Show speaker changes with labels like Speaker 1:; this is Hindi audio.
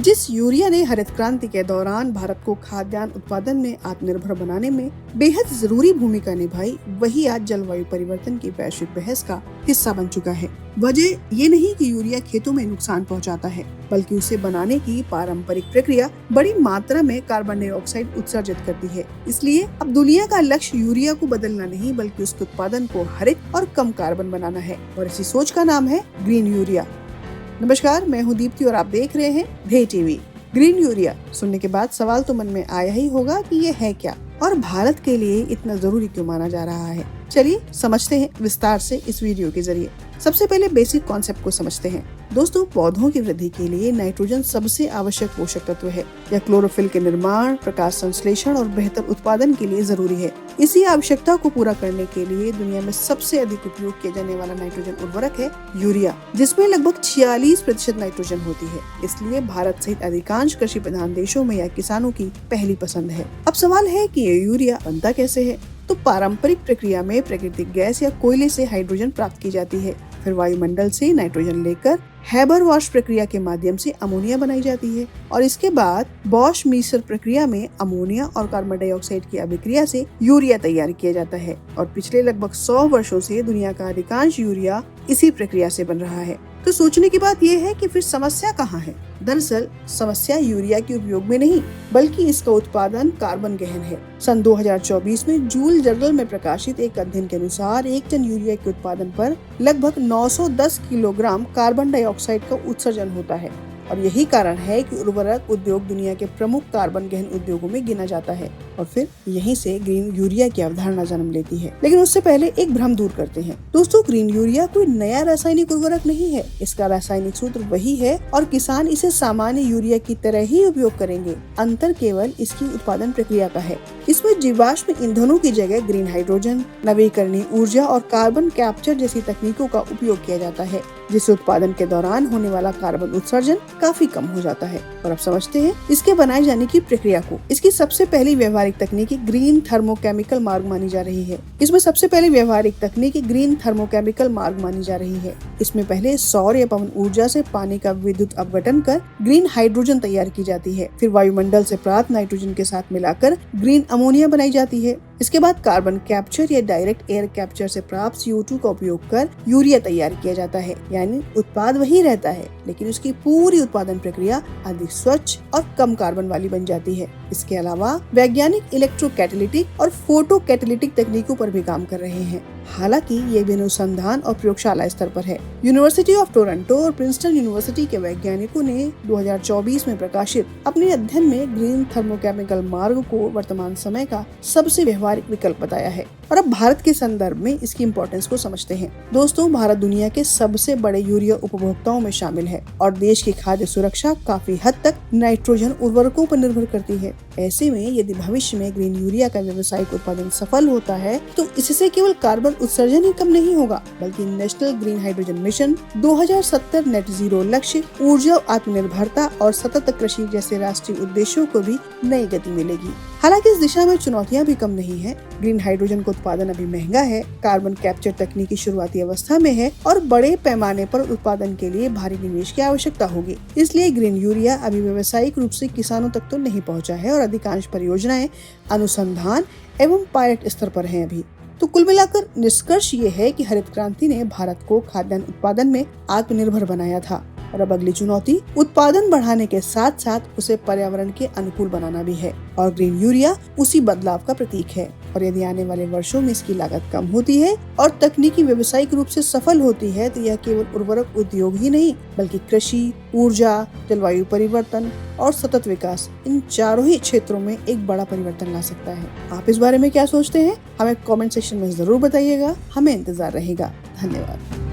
Speaker 1: जिस यूरिया ने हरित क्रांति के दौरान भारत को खाद्यान्न उत्पादन में आत्मनिर्भर बनाने में बेहद जरूरी भूमिका निभाई, वही आज जलवायु परिवर्तन की वैश्विक बहस का हिस्सा बन चुका है। वजह ये नहीं कि यूरिया खेतों में नुकसान पहुंचाता है, बल्कि उसे बनाने की पारंपरिक प्रक्रिया बड़ी मात्रा में कार्बन डाइऑक्साइड उत्सर्जित करती है। इसलिए अब दुनिया का लक्ष्य यूरिया को बदलना नहीं, बल्कि उसके उत्पादन को हरित और कम कार्बन बनाना है, और इसी सोच का नाम है ग्रीन यूरिया। नमस्कार, मैं हूं दीप्ति और आप देख रहे हैं ध्येय टीवी। ग्रीन यूरिया सुनने के बाद सवाल तो मन में आया ही होगा कि ये है क्या और भारत के लिए इतना जरूरी क्यों माना जा रहा है। चलिए समझते हैं विस्तार से इस वीडियो के जरिए। सबसे पहले बेसिक कॉन्सेप्ट को समझते हैं। दोस्तों, पौधों की वृद्धि के लिए नाइट्रोजन सबसे आवश्यक पोषक तत्व है। यह क्लोरोफिल के निर्माण, प्रकाश संश्लेषण और बेहतर उत्पादन के लिए जरूरी है। इसी आवश्यकता को पूरा करने के लिए दुनिया में सबसे अधिक उपयोग किया जाने वाला नाइट्रोजन उर्वरक है यूरिया, जिसमें लगभग 46% नाइट्रोजन होती है। इसलिए भारत सहित अधिकांश कृषि प्रधान देशों में यह किसानों की पहली पसंद है। अब सवाल है कि ये यूरिया बनता कैसे है। तो पारंपरिक प्रक्रिया में प्राकृतिक गैस या कोयले से हाइड्रोजन प्राप्त की जाती है, फिर वायुमंडल से नाइट्रोजन लेकर हैबर वॉश प्रक्रिया के माध्यम से अमोनिया बनाई जाती है, और इसके बाद बॉश मीसर प्रक्रिया में अमोनिया और कार्बन डाइऑक्साइड की अभिक्रिया से यूरिया तैयार किया जाता है। और पिछले लगभग 100 वर्षों से दुनिया का अधिकांश यूरिया इसी प्रक्रिया से बन रहा है। तो सोचने की बात यह है कि फिर समस्या कहाँ है। दरअसल समस्या यूरिया के उपयोग में नहीं, बल्कि इसका उत्पादन कार्बन गहन है। सन 2024 में जूल जर्नल में प्रकाशित एक अध्ययन के अनुसार 1 टन यूरिया के उत्पादन पर लगभग 910 किलोग्राम कार्बन डाइऑक्साइड का उत्सर्जन होता है, और यही कारण है कि उर्वरक उद्योग दुनिया के प्रमुख कार्बन गहन उद्योगों में गिना जाता है। और फिर यहीं से ग्रीन यूरिया की अवधारणा जन्म लेती है। लेकिन उससे पहले एक भ्रम दूर करते हैं। दोस्तों, ग्रीन यूरिया कोई नया रासायनिक उर्वरक नहीं है। इसका रासायनिक सूत्र वही है और किसान इसे सामान्य यूरिया की तरह ही उपयोग करेंगे। अंतर केवल इसकी उत्पादन प्रक्रिया का है। इसमें जीवाश्म ईंधनों की जगह ग्रीन हाइड्रोजन, नवीकरणीय ऊर्जा और कार्बन कैप्चर जैसी तकनीकों का उपयोग किया जाता है, जिससे उत्पादन के दौरान होने वाला कार्बन उत्सर्जन काफी कम हो जाता है। और अब समझते हैं इसके बनाए जाने की प्रक्रिया को। इसकी सबसे पहली व्यवहारिक तकनीक ग्रीन थर्मोकेमिकल मार्ग मानी जा रही है। इसमें पहले सौर या पवन ऊर्जा से पानी का विद्युत अपघटन कर ग्रीन हाइड्रोजन तैयार की जाती है। फिर वायुमंडल से प्राप्त नाइट्रोजन के साथ मिलाकर ग्रीन अमोनिया बनाई जाती है। इसके बाद कार्बन कैप्चर या डायरेक्ट एयर कैप्चर से प्राप्त CO2 का उपयोग कर यूरिया तैयार किया जाता है। यानी उत्पाद वही रहता है, लेकिन उसकी पूरी उत्पादन प्रक्रिया अधिक स्वच्छ और कम कार्बन वाली बन जाती है। इसके अलावा वैज्ञानिक इलेक्ट्रोकैटालिटिक और फोटो कैटालिटिक तकनीकों पर भी काम कर रहे हैं। हालांकि ये भी अनुसंधान और प्रयोगशाला स्तर पर है। यूनिवर्सिटी ऑफ टोरंटो और प्रिंसटन यूनिवर्सिटी के वैज्ञानिकों ने 2024 में प्रकाशित अपने अध्ययन में ग्रीन थर्मोकेमिकल मार्ग को वर्तमान समय का सबसे व्यवहारिक विकल्प बताया है। और अब भारत के संदर्भ में इसकी इम्पोर्टेंस को समझते हैं। दोस्तों, भारत दुनिया के सबसे बड़े यूरिया उपभोक्ताओं में शामिल है और देश की खाद्य सुरक्षा काफी हद तक नाइट्रोजन उर्वरकों पर निर्भर करती है। ऐसे में यदि भविष्य में ग्रीन यूरिया का व्यावसायिक उत्पादन सफल होता है, तो इससे केवल कार्बन उत्सर्जन ही कम नहीं होगा, बल्कि national green hydrogen mission, 2070 net zero लक्ष्य, ऊर्जा आत्मनिर्भरता और सतत कृषि जैसे राष्ट्रीय उद्देश्यों को भी नई गति मिलेगी। हालांकि इस दिशा में चुनौतियां भी कम नहीं है। ग्रीन हाइड्रोजन का उत्पादन अभी महंगा है, कार्बन कैप्चर तकनीकी शुरुआती अवस्था में है और बड़े पैमाने पर उत्पादन के लिए भारी निवेश की आवश्यकता होगी। इसलिए ग्रीन यूरिया अभी व्यावसायिक रूप से किसानों तक तो नहीं पहुंचा है और अधिकांश परियोजनाएं अनुसंधान एवं पायलट स्तर पर हैं अभी। तो कुल मिलाकर निष्कर्ष ये है कि हरित क्रांति ने भारत को खाद्यान्न उत्पादन में आत्मनिर्भर बनाया था, और अब अगली चुनौती उत्पादन बढ़ाने के साथ साथ उसे पर्यावरण के अनुकूल बनाना भी है। और ग्रीन यूरिया उसी बदलाव का प्रतीक है। और यदि आने वाले वर्षों में इसकी लागत कम होती है और तकनीकी व्यावसायिक रूप से सफल होती है, तो यह केवल उर्वरक उद्योग ही नहीं, बल्कि कृषि, ऊर्जा, जलवायु परिवर्तन और सतत विकास, इन चारों ही क्षेत्रों में एक बड़ा परिवर्तन ला सकता है। आप इस बारे में क्या सोचते हैं? हमें कमेंट सेक्शन में जरूर बताइएगा। हमें इंतजार रहेगा। धन्यवाद।